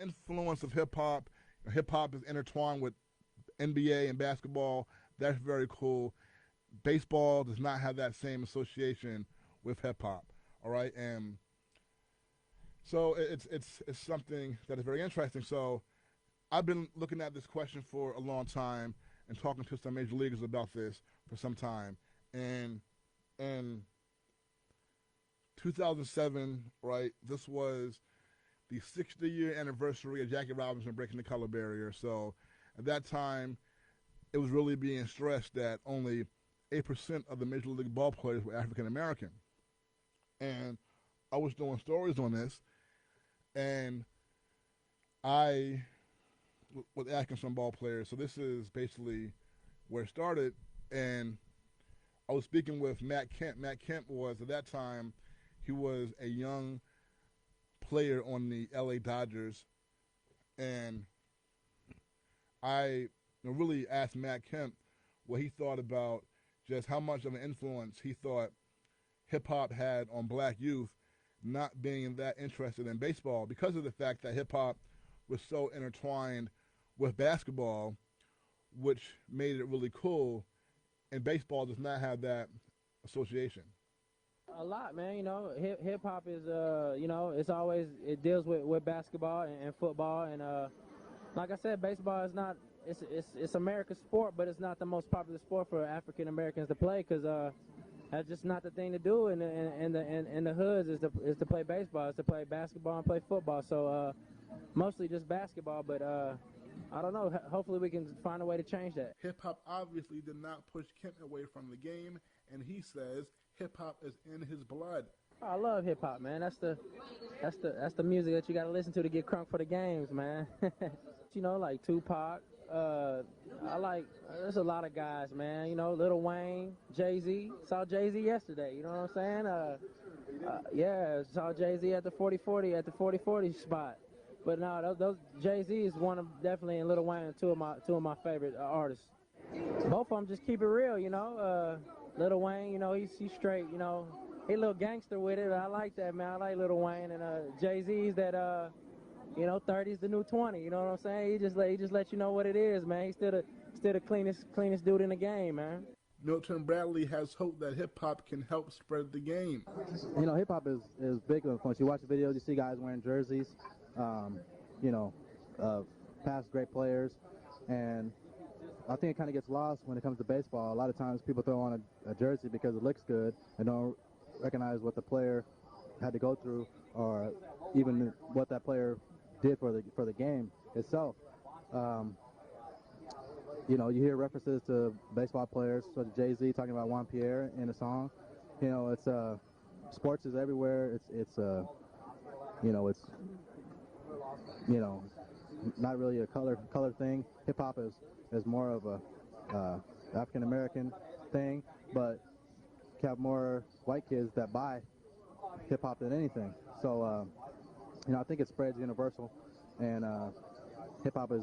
influence of hip hop. Hip hop is intertwined with NBA and basketball. That's very cool. Baseball does not have that same association with hip hop. All right, and so it's something that is very interesting. So I've been looking at this question for a long time and talking to some major leaguers about this for some time. And in 2007, right, this was the 60-year anniversary of Jackie Robinson breaking the color barrier. So at that time, it was really being stressed that only 8% of the major league ball players were African American. And I was doing stories on this, and I was asking some ball players. So this is basically where it started. And I was speaking with Matt Kemp. Matt Kemp was, at that time, he was a young player on the LA Dodgers. And I really asked Matt Kemp what he thought about just how much of an influence he thought hip hop had on black youth not being that interested in baseball because of the fact that hip hop was so intertwined with basketball, which made it really cool. And baseball does not have that association. A lot, man. Hip hop is it's always it deals with basketball and football and like I said, baseball is not it's America's sport, but it's not the most popular sport for African Americans to play because that's just not the thing to do in the hoods is to play baseball, is to play basketball and play football. So mostly just basketball, but I don't know. Hopefully we can find a way to change that. Hip hop obviously did not push Kent away from the game, and he says hip hop is in his blood. I love hip hop, man. That's the music that you got to listen to get crunk for the games, man. Like Tupac. There's a lot of guys, man. Lil Wayne, Jay-Z. Saw Jay-Z yesterday. You know what I'm saying? Yeah, saw Jay-Z at the 40-40 at the 40-40 spot. But no, those Jay-Z is one of definitely, and Lil Wayne, two of my favorite artists. Both of them just keep it real, Lil Wayne, he's straight, he a little gangster with it. I like that, man. I like Lil Wayne, and Jay-Z's that 30's the new 20. You know what I'm saying? He just let you know what it is, man. He's still the cleanest dude in the game, man. Milton Bradley has hope that hip hop can help spread the game. Hip hop is big influence. You watch the videos, you see guys wearing jerseys, past great players, and I think it kind of gets lost when it comes to baseball. A lot of times people throw on a jersey because it looks good and don't recognize what the player had to go through or even what that player did for the game itself. You hear references to baseball players such as Jay-Z talking about Juan Pierre in a song. It's sports is everywhere. It's not really a color thing. Hip hop is more of a African American thing, but you have more white kids that buy hip hop than anything. So I think it spreads universal, and hip hop is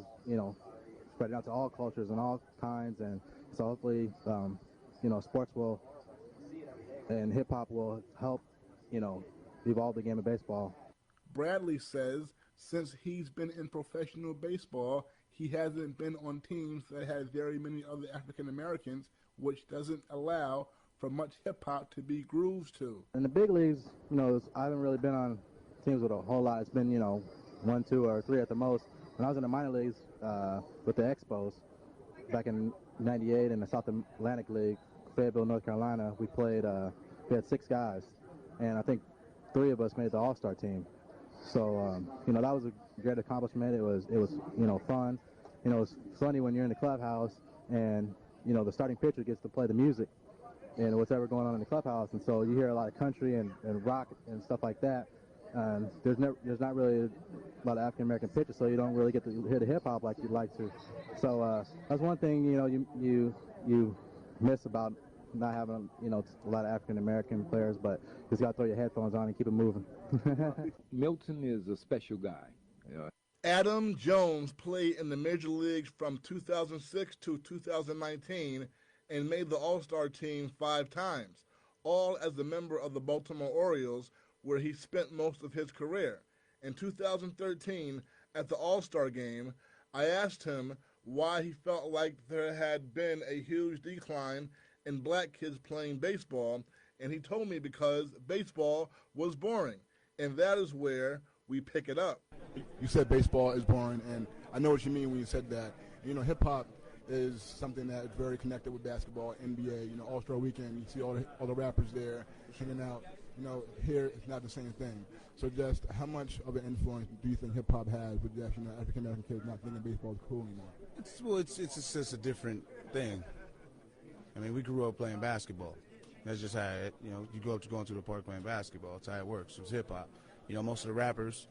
spreading out to all cultures and all kinds, and so hopefully sports will and hip hop will help evolve the game of baseball. Bradley says since he's been in professional baseball, he hasn't been on teams that had very many other African Americans, which doesn't allow for much hip hop to be grooves to. In the big leagues, I haven't really been on teams with a whole lot. It's been 1, 2, or 3 at the most. When I was in the minor leagues with the Expos back in '98 in the South Atlantic League, Fayetteville, North Carolina, we had 6 guys, and I think 3 of us made the All-Star team. So that was a great accomplishment. It was fun. It was funny when you're in the clubhouse and the starting pitcher gets to play the music and what's ever going on in the clubhouse, and so you hear a lot of country and rock and stuff like that. There's not really a lot of African American pitchers, so you don't really get to hear the hip hop like you'd like to. So that's one thing you miss about not having a lot of African American players, but you just got to throw your headphones on and keep it moving. Milton is a special guy. Adam Jones played in the major leagues from 2006 to 2019 and made the All-Star team 5 times, all as a member of the Baltimore Orioles, where he spent most of his career. In 2013, at the All-Star game, I asked him why he felt like there had been a huge decline in black kids playing baseball, and he told me because baseball was boring, and that is where we pick it up. You said baseball is boring, and I know what you mean when you said that. You know, hip hop is something that is very connected with basketball, NBA. You know, All-Star Weekend, you see all the rappers there hanging out. You know, here it's not the same thing. So just how much of an influence do you think hip hop has with just, you know, African American kids not thinking baseball is cool anymore? It's just a different thing. I mean, we grew up playing basketball. That's just how it, you know, you grow up to going to the park playing basketball. That's how it works. It's hip hop. You know, most of the rappers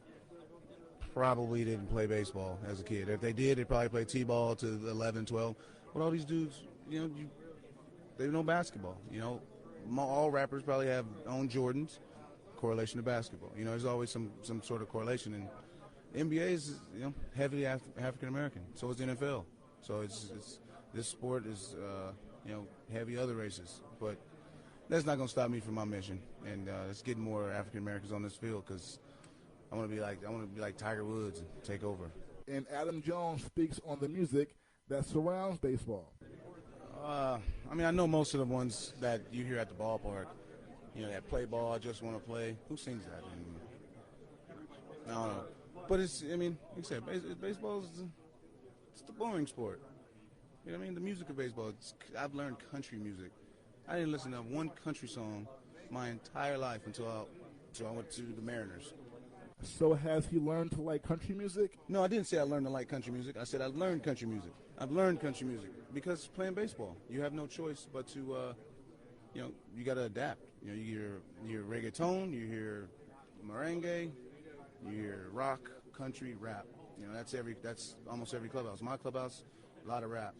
probably didn't play baseball as a kid. If they did, they probably played t-ball to 11, 12. But all these dudes, you know, they know basketball. You know, all rappers probably have own Jordans. Correlation to basketball. You know, there's always some sort of correlation. And NBA is, you know, heavily African American. So is the NFL. So it's this sport is, you know, heavy other races. But that's not going to stop me from my mission. And let's get more African Americans on this field because I want to be like Tiger Woods and take over. And Adam Jones speaks on the music that surrounds baseball. I mean, I know most of the ones that you hear at the ballpark. You know, that play ball, I just want to play. Who sings that? I don't know. But it's, I mean, like I said, baseball is it's the boring sport. You know what I mean? The music of baseball, I've learned country music. I didn't listen to one country song my entire life until I went to the Mariners. So has he learned to like country music? No, I didn't say I learned to like country music. I said I learned country music. I've learned country music because playing baseball, you have no choice but to, you know, you got to adapt. You know, you hear reggaeton, you hear merengue, you hear rock, country, rap. You know, that's almost every clubhouse. My clubhouse, a lot of rap,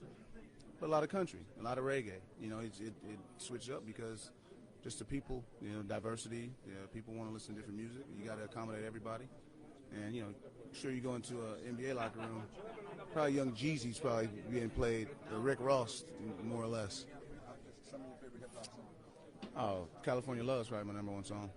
but a lot of country, a lot of reggae. You know, it switched up because just the people, you know, diversity. You know, people want to listen to different music. You got to accommodate everybody. And, you know, sure you go into an NBA locker room, probably Young Jeezy's probably being played, or Rick Ross, more or less. Oh, California Love is probably my #1 song.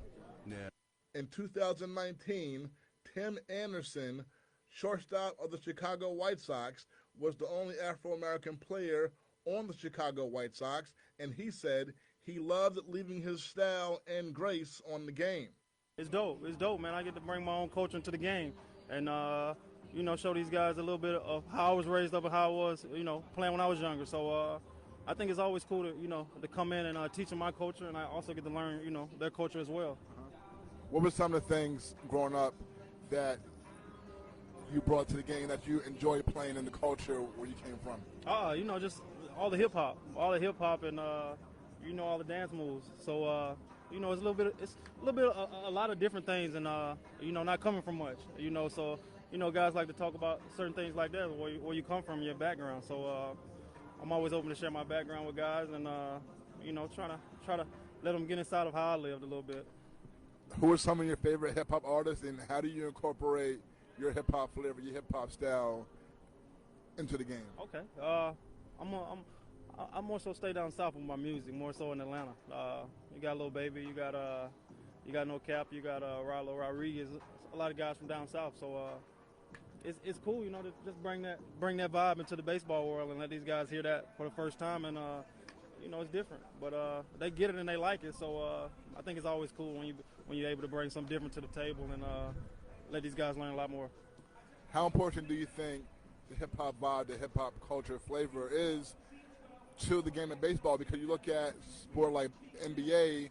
Yeah. In 2019, Tim Anderson, shortstop of the Chicago White Sox, was the only Afro-American player on the Chicago White Sox, and he said he loved leaving his style and grace on the game. It's dope. It's dope, man. I get to bring my own culture into the game and, you know, show these guys a little bit of how I was raised up and how I was, you know, playing when I was younger. So, I think it's always cool to, you know, to come in and teach them my culture, and I also get to learn, you know, their culture as well. What were some of the things growing up that you brought to the game that you enjoyed playing in the culture where you came from? You know, just all the hip hop and, you know, all the dance moves. So, you know, it's a lot of different things and, you know, not coming from much, you know, so, you know, guys like to talk about certain things like that, where you come from, your background. So, I'm always open to share my background with guys and, you know, try to let them get inside of how I lived a little bit. Who are some of your favorite hip-hop artists, and how do you incorporate your hip-hop flavor, your hip-hop style into the game? Okay. I'm more so stay down south with my music, more so in Atlanta. You got Lil Baby, you got No Cap, you got Rilo Rodriguez, a lot of guys from down south. So it's cool, you know, to just bring that vibe into the baseball world and let these guys hear that for the first time. And you know, it's different, but they get it and they like it. So I think it's always cool when you're able to bring something different to the table and let these guys learn a lot more. How important do you think the hip-hop vibe, the hip-hop culture flavor is to the game of baseball? Because you look at sport like NBA,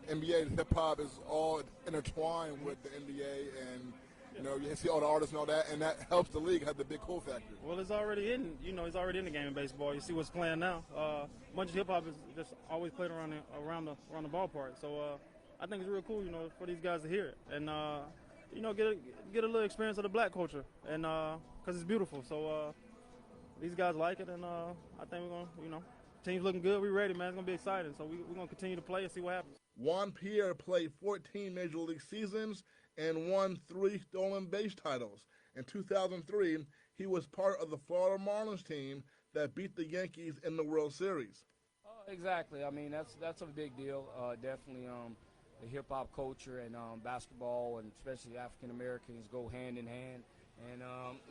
hip-hop is all intertwined with the NBA, and you know, you see all the artists and all that, and that helps the league have the big cool factor. Well, it's already in the game of baseball. You see what's playing now. Much of hip-hop is just always played around the ballpark. So I think it's real cool, you know, for these guys to hear it and you know, get a little experience of the black culture, and because it's beautiful. So these guys like it, and I think we're gonna, you know, team's looking good. We're ready, man. It's gonna be exciting. So we're gonna continue to play and see what happens. Juan Pierre played 14 Major League seasons and won 3 stolen base titles. In 2003, he was part of the Florida Marlins team that beat the Yankees in the World Series. Exactly. I mean, that's a big deal. Definitely, the hip hop culture and basketball, and especially African Americans, go hand in hand. And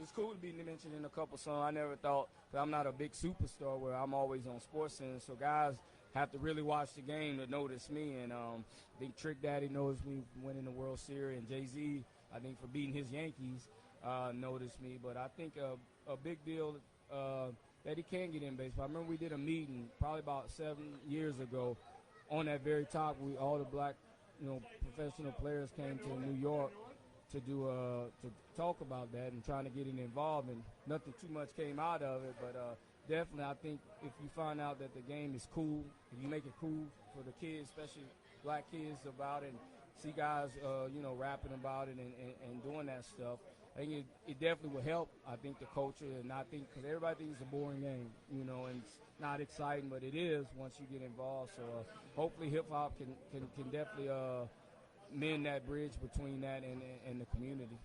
it's cool to be mentioned in a couple songs. I never thought, because I'm not a big superstar where I'm always on SportsCenter, so guys have to really watch the game to notice me. And I think Trick Daddy knows me winning the World Series, and Jay-Z, I think for beating his Yankees, noticed me. But I think a big deal that he can get in baseball. I remember we did a meeting probably about 7 years ago. On that very top, all the black, professional players came to New York to talk about that and trying to get it involved, and nothing too much came out of it. But definitely, I think if you find out that the game is cool, if you make it cool for the kids, especially black kids, about it, and see guys, rapping about it and doing that stuff, I think it definitely will help. I think the culture, and I think because everybody thinks it's a boring game, and it's not exciting, but it is once you get involved. So hopefully, hip hop can definitely mend that bridge between that and the community.